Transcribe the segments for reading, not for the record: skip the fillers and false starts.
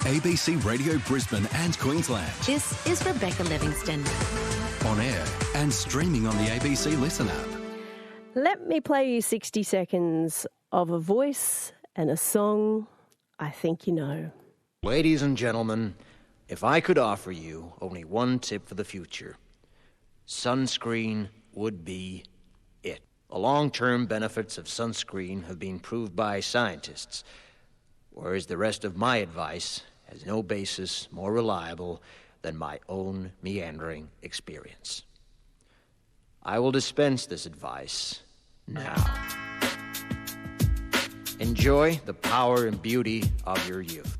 ABC Radio Brisbane and Queensland. This is Rebecca Livingstone. On air and streaming on the ABC Listen app. Let me play you 60 seconds of a voice and a song I think you know. Ladies and gentlemen, if I could offer you only one tip for the future, sunscreen would be it. The long-term benefits of sunscreen have been proved by scientists, whereas the rest of my advice has no basis more reliable than my own meandering experience. I will dispense this advice now. Enjoy the power and beauty of your youth.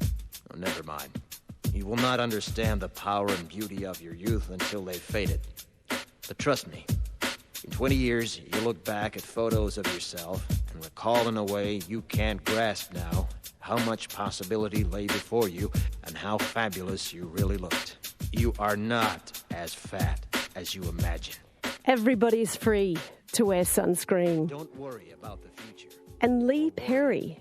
Oh, never mind. You will not understand the power and beauty of your youth until they've faded. But trust me, in 20 years, you'll look back at photos of yourself and recall in a way you can't grasp now how much possibility lay before you and how fabulous you really looked. You are not as fat as you imagine. Everybody's free to wear sunscreen. Don't worry about the future. And Lee Perry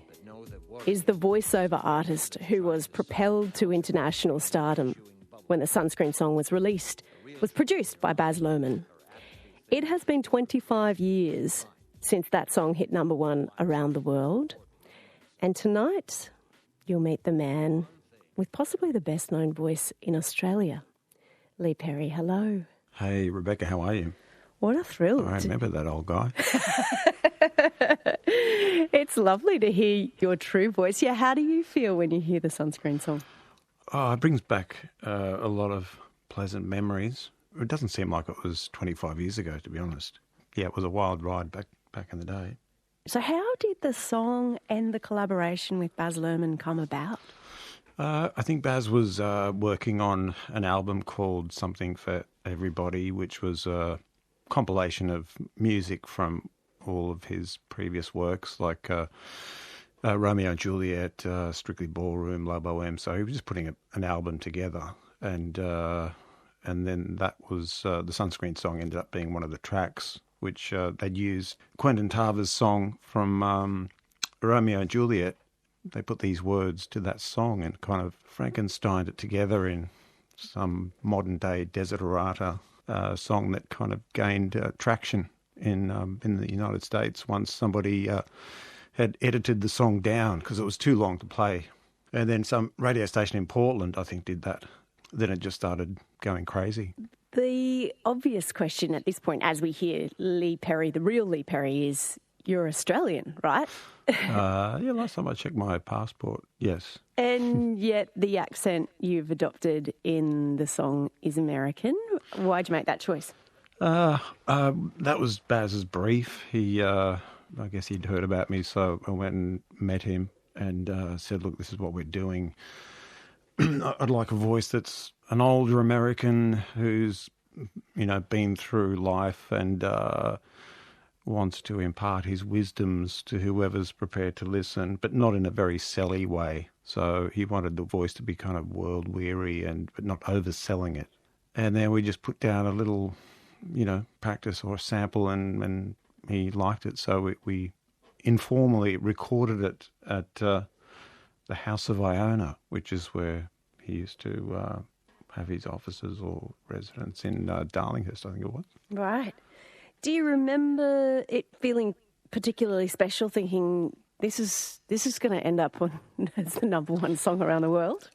is the voiceover artist who was propelled to international stardom when the Sunscreen Song was released. It was produced by Baz Luhrmann. It has been 25 years since that song hit number one around the world. And tonight, you'll meet the man with possibly the best-known voice in Australia. Lee Perry, hello. Hey, Rebecca, how are you? What a thrill. I remember that old guy. It's lovely to hear your true voice. Yeah, how do you feel when you hear the Sunscreen Song? Oh, it brings back a lot of pleasant memories. It doesn't seem like it was 25 years ago, to be honest. Yeah, it was a wild ride back in the day. So how did the song and the collaboration with Baz Luhrmann come about? I think Baz was working on an album called Something for Everybody, which was a compilation of music from all of his previous works, like Romeo and Juliet, Strictly Ballroom, La Boheme. So he was just putting an album together, and then that was the Sunscreen Song ended up being one of the tracks, which they'd used Quentin Tarver's song from Romeo and Juliet. They put these words to that song and kind of Frankensteined it together in some modern-day desiderata song that kind of gained traction in the United States once somebody had edited the song down because it was too long to play. And then some radio station in Portland, I think, did that. Then it just started going crazy. The obvious question at this point, as we hear Lee Perry, the real Lee Perry, is you're Australian, right? Yeah, last time I checked my passport, yes. And yet the accent you've adopted in the song is American. Why'd you make that choice? That was Baz's brief. He, I guess he'd heard about me, so I went and met him and said, look, this is what we're doing. I'd like a voice that's an older American who's, been through life and wants to impart his wisdoms to whoever's prepared to listen, but not in a very selly way. So he wanted the voice to be kind of world-weary but not overselling it. And then we just put down a little, practice or sample and he liked it. So we informally recorded it at the House of Iona, which is where he used to have his offices or residence in Darlinghurst, I think it was. Right. Do you remember it feeling particularly special, thinking this is going to end up as the number one song around the world?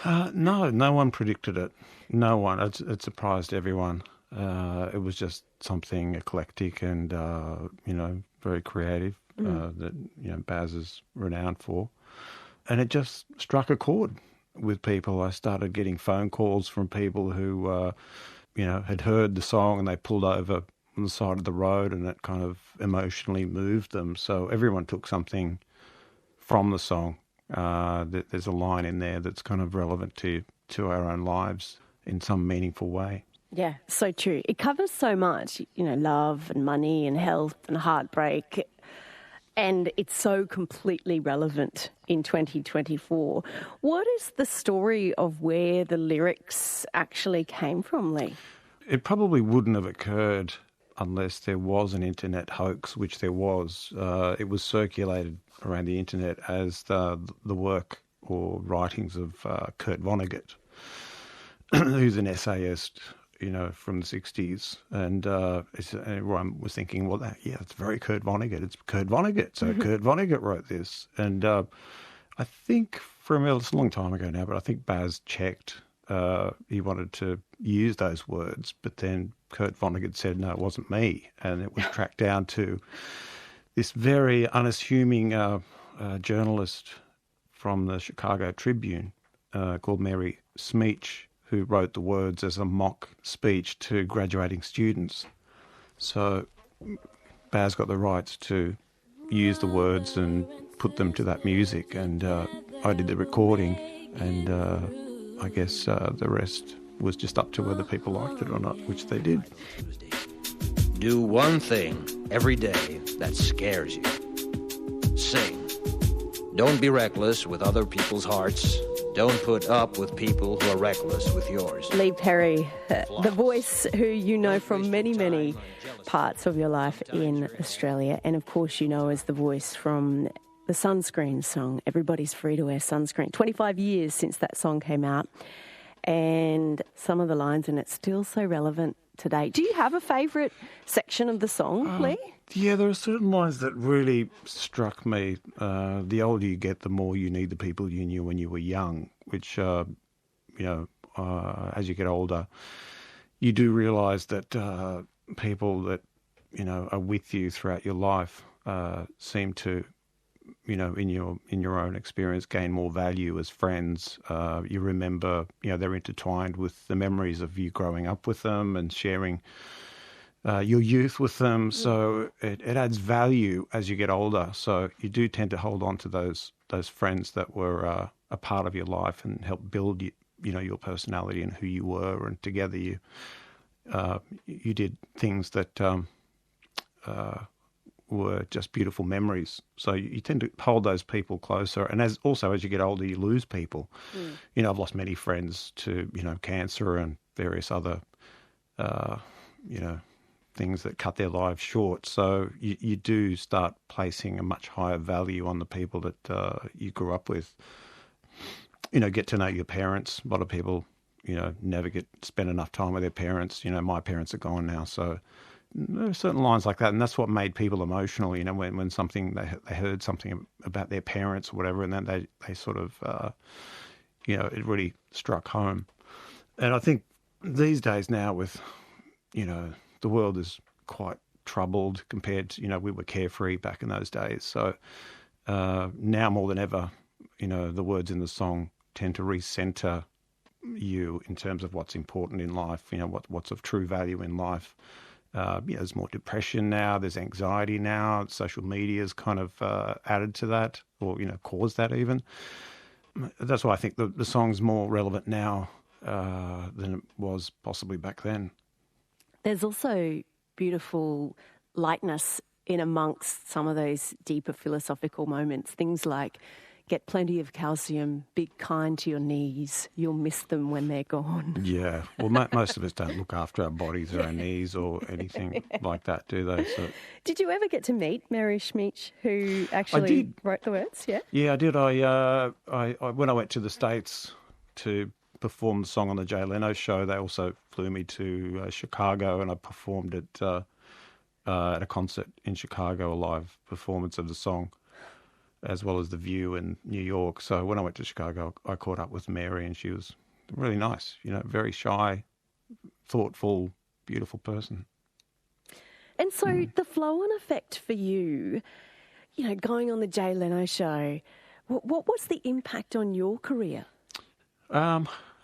No one predicted it. No one. It surprised everyone. It was just something eclectic and, very creative that, Baz is renowned for. And it just struck a chord with people. I started getting phone calls from people who, had heard the song and they pulled over on the side of the road and it kind of emotionally moved them. So everyone took something from the song. There's a line in there that's kind of relevant to our own lives in some meaningful way. Yeah, so true. It covers so much, love and money and health and heartbreak. And it's so completely relevant in 2024. What is the story of where the lyrics actually came from, Lee? It probably wouldn't have occurred unless there was an internet hoax, which there was. It was circulated around the internet as the work or writings of Kurt Vonnegut, who's an essayist, from the 60s. And everyone was thinking, well, it's very Kurt Vonnegut. It's Kurt Vonnegut. So Kurt Vonnegut wrote this. And I think it's a long time ago now, but I think Baz checked. He wanted to use those words, but then Kurt Vonnegut said, no, it wasn't me. And it was tracked down to this very unassuming journalist from the Chicago Tribune called Mary Smeech, who wrote the words as a mock speech to graduating students. So Baz got the rights to use the words and put them to that music, and I did the recording, and I guess the rest was just up to whether people liked it or not, which they did. Do one thing every day that scares you. Sing. Don't be reckless with other people's hearts. Don't put up with people who are reckless with yours. Lee Perry, the voice who you know from many, many parts of your life in Australia, and of course you know as the voice from the Sunscreen Song. Everybody's free to wear sunscreen. 25 years since that song came out, and some of the lines in it still so relevant today. Do you have a favourite section of the song, Lee? Yeah, there are certain lines that really struck me. The older you get, the more you need the people you knew when you were young, which, as you get older, you do realise that people that, are with you throughout your life seem to, in your own experience, gain more value as friends. You remember, they're intertwined with the memories of you growing up with them and sharing your youth with them, so it adds value as you get older. So you do tend to hold on to those friends that were a part of your life and help build your personality and who you were, and together you did things that were just beautiful memories. So you tend to hold those people closer, and as you get older, you lose people. I've lost many friends to cancer and various other things that cut their lives short. So you do start placing a much higher value on the people that you grew up with. Get to know your parents. A lot of people, never spend enough time with their parents. My parents are gone now, so there are certain lines like that, and that's what made people emotional. When something they heard something about their parents or whatever, and then they sort of, it really struck home. And I think these days now with, the world is quite troubled compared to, we were carefree back in those days. So now more than ever, the words in the song tend to recenter you in terms of what's important in life, what's of true value in life. There's more depression now, there's anxiety now, social media's kind of added to that, or, caused that even. That's why I think the song's more relevant now than it was possibly back then. There's also beautiful lightness in amongst some of those deeper philosophical moments. Things like, get plenty of calcium, be kind to your knees, you'll miss them when they're gone. Yeah, well, most of us don't look after our bodies or our knees or anything like that, do they? So, did you ever get to meet Mary Smeech, who actually wrote the words? Yeah, yeah, I did. I when I went to the States to performed the song on the Jay Leno show, they also flew me to Chicago, and I performed at a concert in Chicago, a live performance of the song, as well as The View in New York. So when I went to Chicago, I caught up with Mary, and she was really nice, very shy, thoughtful, beautiful person. And so the flow-on effect for you, going on the Jay Leno show, what was the impact on your career?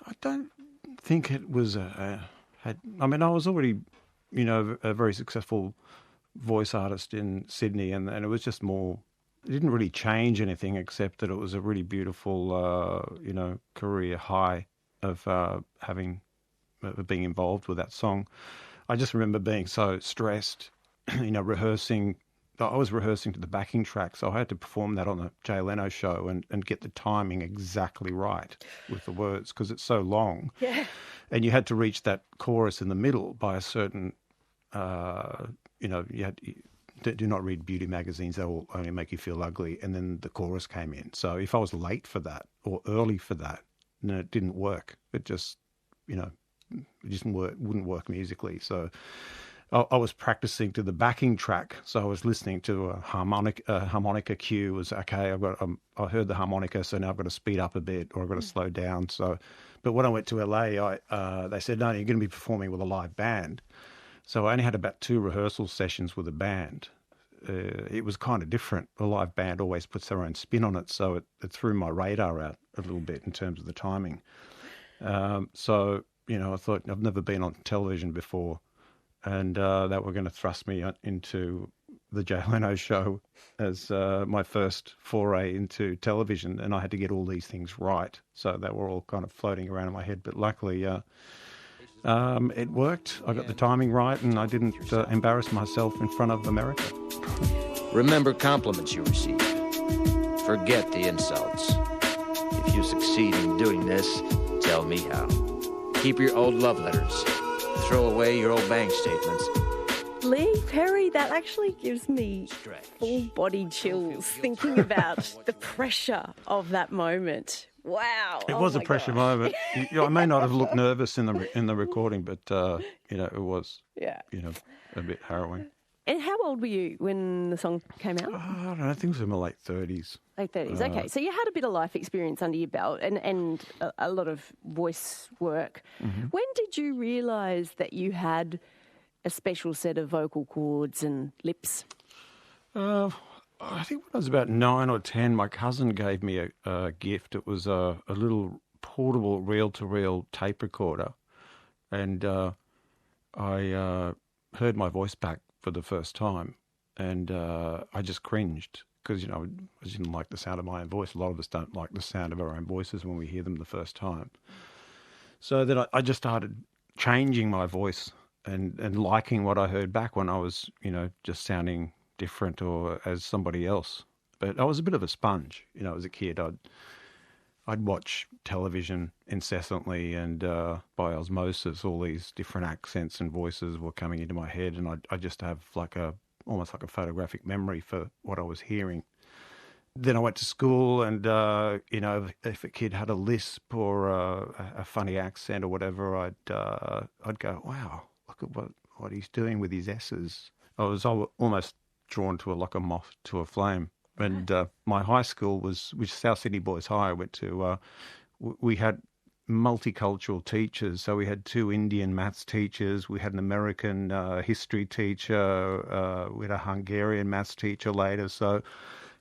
I don't think it was I was already, a very successful voice artist in Sydney, and it was just more, it didn't really change anything except that it was a really beautiful, career high of being involved with that song. I just remember being so stressed, rehearsing. I was rehearsing to the backing track, so I had to perform that on the Jay Leno show and get the timing exactly right with the words, because it's so long. Yeah. And you had to reach that chorus in the middle by a certain, you do not read beauty magazines, they will only make you feel ugly. And then the chorus came in. So if I was late for that or early for that, then it didn't work. It just, it just wouldn't work musically. So I was practicing to the backing track. So I was listening to a harmonica cue was, okay, I heard the harmonica, so now I've got to speed up a bit or I've got to slow down. So, but when I went to LA, they said, no, you're going to be performing with a live band. So I only had about 2 rehearsal sessions with a band. It was kind of different. A live band always puts their own spin on it, so it threw my radar out a little bit in terms of the timing. So, I thought, I've never been on television before, and that were going to thrust me into the Jay Leno show as my first foray into television, and I had to get all these things right. So they were all kind of floating around in my head, but luckily it worked. I got the timing right, and I didn't embarrass myself in front of America. Remember compliments you receive. Forget the insults. If you succeed in doing this, tell me how. Keep your old love letters. Throw away your old bank statements. Lee Perry, that actually gives me full body chills thinking about the pressure of that moment. Wow. It was a pressure moment. I may not have looked nervous in the recording, but it was a bit harrowing. And how old were you when the song came out? I don't know. I think it was in my late 30s. Late 30s, okay. So you had a bit of life experience under your belt and a lot of voice work. Mm-hmm. When did you realise that you had a special set of vocal cords and lips? I think when I was about 9 or 10, my cousin gave me a gift. It was a little portable reel-to-reel tape recorder. And I heard my voice back for the first time, and I just cringed because, I didn't like the sound of my own voice. A lot of us don't like the sound of our own voices when we hear them the first time. So then I just started changing my voice and liking what I heard back when I was, just sounding different or as somebody else. But I was a bit of a sponge. As a kid, I'd watch television incessantly, and by osmosis, all these different accents and voices were coming into my head, and I just have almost like a photographic memory for what I was hearing. Then I went to school, and if a kid had a lisp or a funny accent or whatever, I'd go, wow, look at what he's doing with his S's. I was almost drawn to like a moth to a flame. And my high school which South Sydney Boys High I went to, we had multicultural teachers. So we had 2 Indian maths teachers, we had an American history teacher, we had a Hungarian maths teacher later. So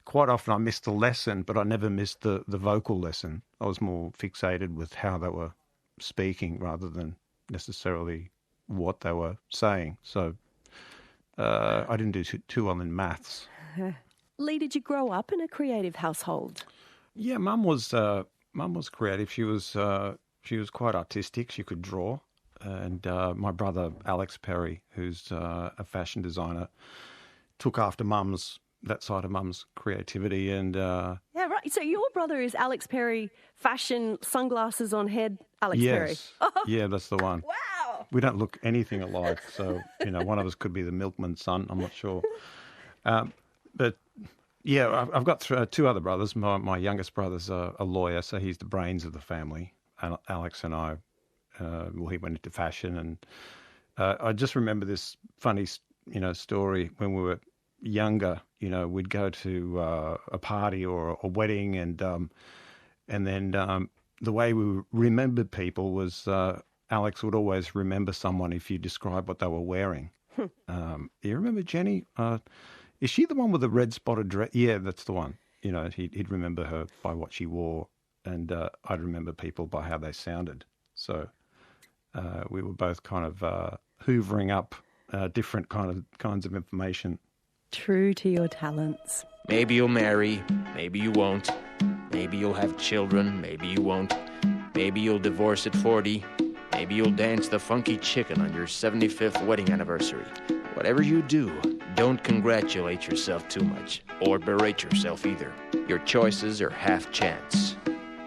quite often I missed the lesson, but I never missed the vocal lesson. I was more fixated with how they were speaking rather than necessarily what they were saying. So I didn't do too well in maths. Lee, did you grow up in a creative household? Yeah, Mum was creative. She was quite artistic. She could draw, and my brother Alex Perry, who's a fashion designer, took after that side of Mum's creativity. And yeah, right. So your brother is Alex Perry, fashion, sunglasses on head, Alex Perry. Yes, yeah, that's the one. Wow. We don't look anything alike, so one of us could be the milkman's son. I'm not sure, but. Yeah, I've got 2 other brothers. My youngest brother's a lawyer, so he's the brains of the family. Alex and I, he went into fashion, and I just remember this funny, story when we were younger. We'd go to a party or a wedding, and then the way we remembered people was Alex would always remember someone if you described what they were wearing. You remember Jenny? Is she the one with the red spotted dress? Yeah, that's the one. He'd remember her by what she wore, and I'd remember people by how they sounded. So we were both kind of hoovering up different kinds of information. True to your talents. Maybe you'll marry, maybe you won't. Maybe you'll have children, maybe you won't. Maybe you'll divorce at 40. Maybe you'll dance the funky chicken on your 75th wedding anniversary. Whatever you do, don't congratulate yourself too much, or berate yourself either. Your choices are half chance.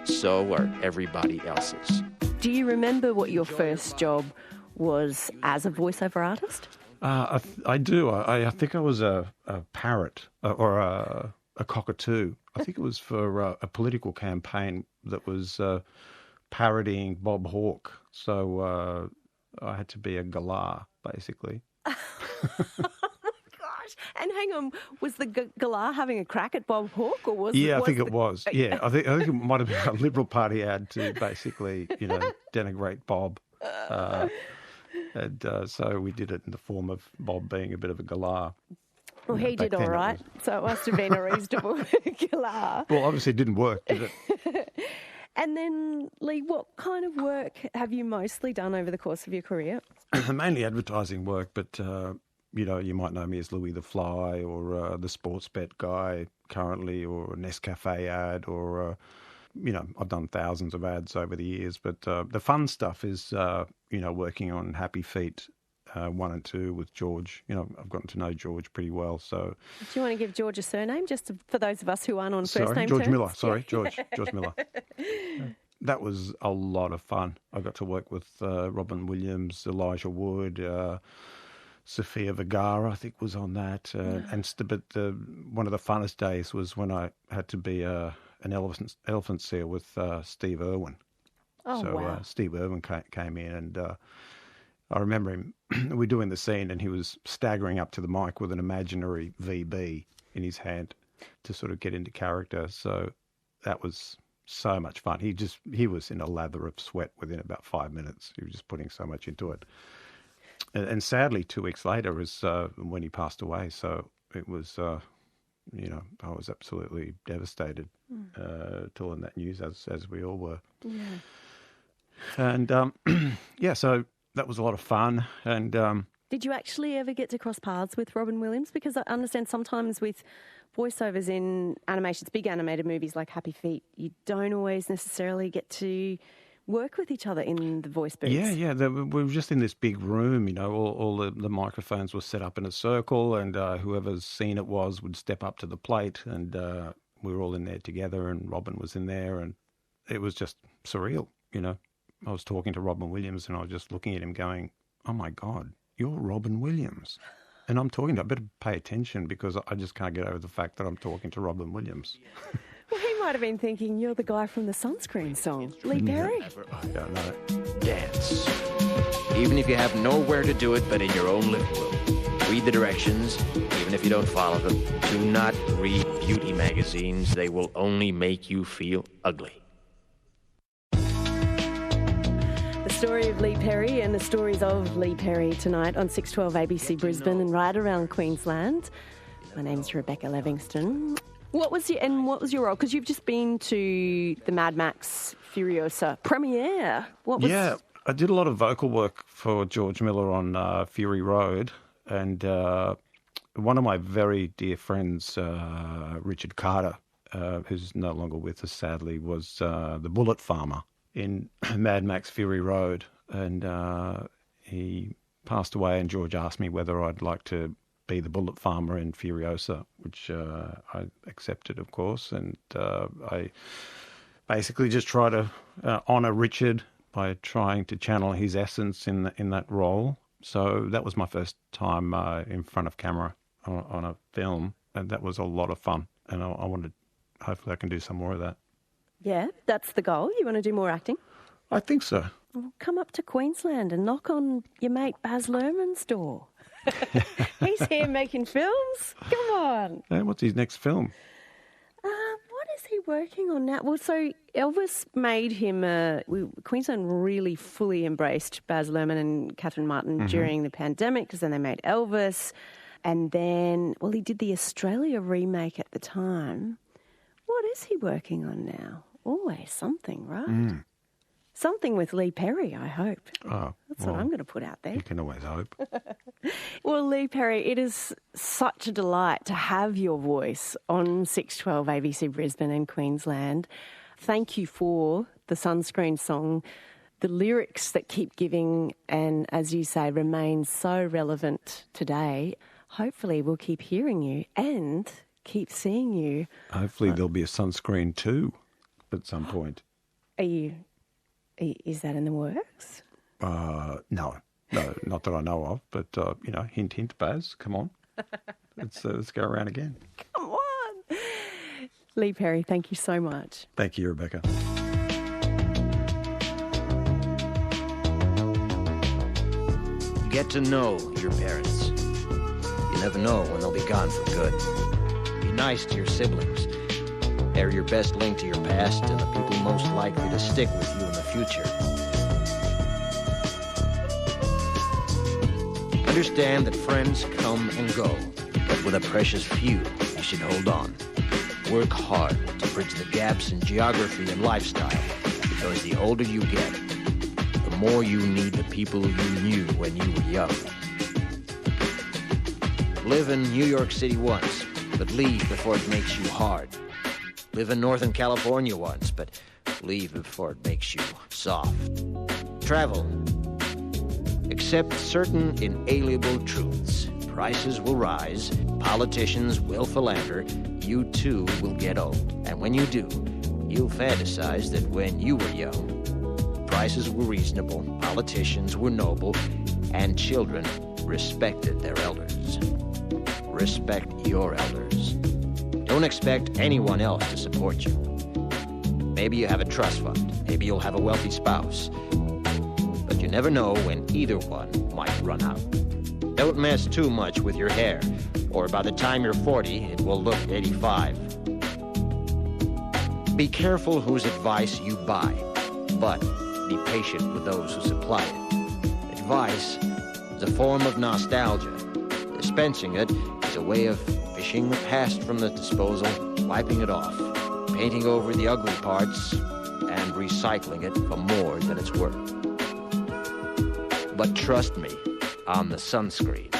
So are everybody else's. Do you remember what your first job was as a voiceover artist? I do. I think I was a parrot or a cockatoo. I think it was for a political campaign that was parodying Bob Hawke. So I had to be a galah, basically. Gosh. And hang on, was the galah having a crack at Bob Hawke, or was I think it was. Yeah, I think it might have been a Liberal Party ad to basically, denigrate Bob. And so we did it in the form of Bob being a bit of a galah. Well, he did all right, so it must have been a reasonable galah. Well, obviously it didn't work, did it? And then, Lee, what kind of work have you mostly done over the course of your career? Mainly advertising work, but, you might know me as Louis the Fly or the sports bet guy currently, or a Nescafe ad, or, I've done thousands of ads over the years. But the fun stuff is, working on Happy Feet 1 and 2 with George. I've gotten to know George pretty well. So, do you want to give George a surname, just for those of us who aren't on first name George terms? Miller. Sorry, George Miller. That was a lot of fun. I got to work with Robin Williams, Elijah Wood, Sofia Vergara, I think, was on that. But one of the funnest days was when I had to be an elephant seal with Steve Irwin. Oh, so wow. Steve Irwin came in, and I remember him. We were doing the scene, and he was staggering up to the mic with an imaginary VB in his hand to sort of get into character. So that was so much fun. He was in a lather of sweat within about 5 minutes. He was just putting so much into it. And sadly, 2 weeks later is when he passed away. So it was, I was absolutely devastated to learn that news, as we all were. Yeah. And so that was a lot of fun. And did you actually ever get to cross paths with Robin Williams? Because I understand sometimes with voiceovers in animations, big animated movies like Happy Feet, you don't always necessarily get to work with each other in the voice booths. Yeah. We were just in this big room, all the microphones were set up in a circle, and whoever's scene it was would step up to the plate, and we were all in there together, and Robin was in there, and it was just surreal, I was talking to Robin Williams, and I was just looking at him going, oh my God, you're Robin Williams. And I'm talking to, I better pay attention, because I just can't get over the fact that I'm talking to Robin Williams. Well, he might have been thinking, you're the guy from the Sunscreen Song, Lee Perry. I don't know. Dance. Even if you have nowhere to do it but in your own living room. Read the directions, even if you don't follow them. Do not read beauty magazines. They will only make you feel ugly. The story of Lee Perry and the stories of Lee Perry tonight on 612 ABC Brisbane and right around Queensland. My name's Rebecca Livingstone. What was your role? Because you've just been to the Mad Max Furiosa premiere. Yeah, I did a lot of vocal work for George Miller on Fury Road, and one of my very dear friends, Richard Carter, who's no longer with us sadly, was the bullet farmer in Mad Max Fury Road, and he passed away, and George asked me whether I'd like to be the bullet farmer in Furiosa, which I accepted, of course, and I basically just try to honour Richard by trying to channel his essence in that role. So that was my first time in front of camera on a film, and that was a lot of fun, and I wanted, hopefully I can do some more of that. Yeah, that's the goal. You want to do more acting? I think so. Well, come up to Queensland and knock on your mate Baz Luhrmann's door. He's here making films. Come on. Hey, what's his next film? What is he working on now? Well, so Elvis made him... Queensland really fully embraced Baz Luhrmann and Catherine Martin during the pandemic, because then they made Elvis. And then, well, he did the Australia remake at the time. What is he working on now? Always something, right? Something with Lee Perry, I hope. Oh, That's what I'm going to put out there. You can always hope. Well, Lee Perry, it is such a delight to have your voice on 612 ABC Brisbane and Queensland. Thank you for the Sunscreen Song, the lyrics that keep giving and, as you say, remain so relevant today. Hopefully we'll keep hearing you and keep seeing you. Hopefully there'll be a Sunscreen 2 at some point. Is that in the works? No, No, not that I know of, but, hint, hint, Baz, come on. Let's go around again. Come on. Lee Perry, thank you so much. Thank you, Rebecca. Get to know your parents. You never know when they'll be gone for good. Be nice to your siblings. They're your best link to your past and the people most likely to stick with you in the future. Understand that friends come and go, but with a precious few, you should hold on. Work hard to bridge the gaps in geography and lifestyle, because the older you get, the more you need the people you knew when you were young. Live in New York City once, but leave before it makes you hard. Live in Northern California once, but leave before it makes you soft. Travel. Accept certain inalienable truths. Prices will rise, politicians will philander, you too will get old. And when you do, you'll fantasize that when you were young, prices were reasonable, politicians were noble, and children respected their elders. Respect your elders. Don't expect anyone else to support you. Maybe you have a trust fund. Maybe you'll have a wealthy spouse. But you never know when either one might run out. Don't mess too much with your hair, or by the time you're 40, it will look 85. Be careful whose advice you buy, but be patient with those who supply it. Advice is a form of nostalgia. Dispensing it is a way of fishing the past from the disposal, wiping it off, painting over the ugly parts, and recycling it for more than it's worth. But trust me on the sunscreen.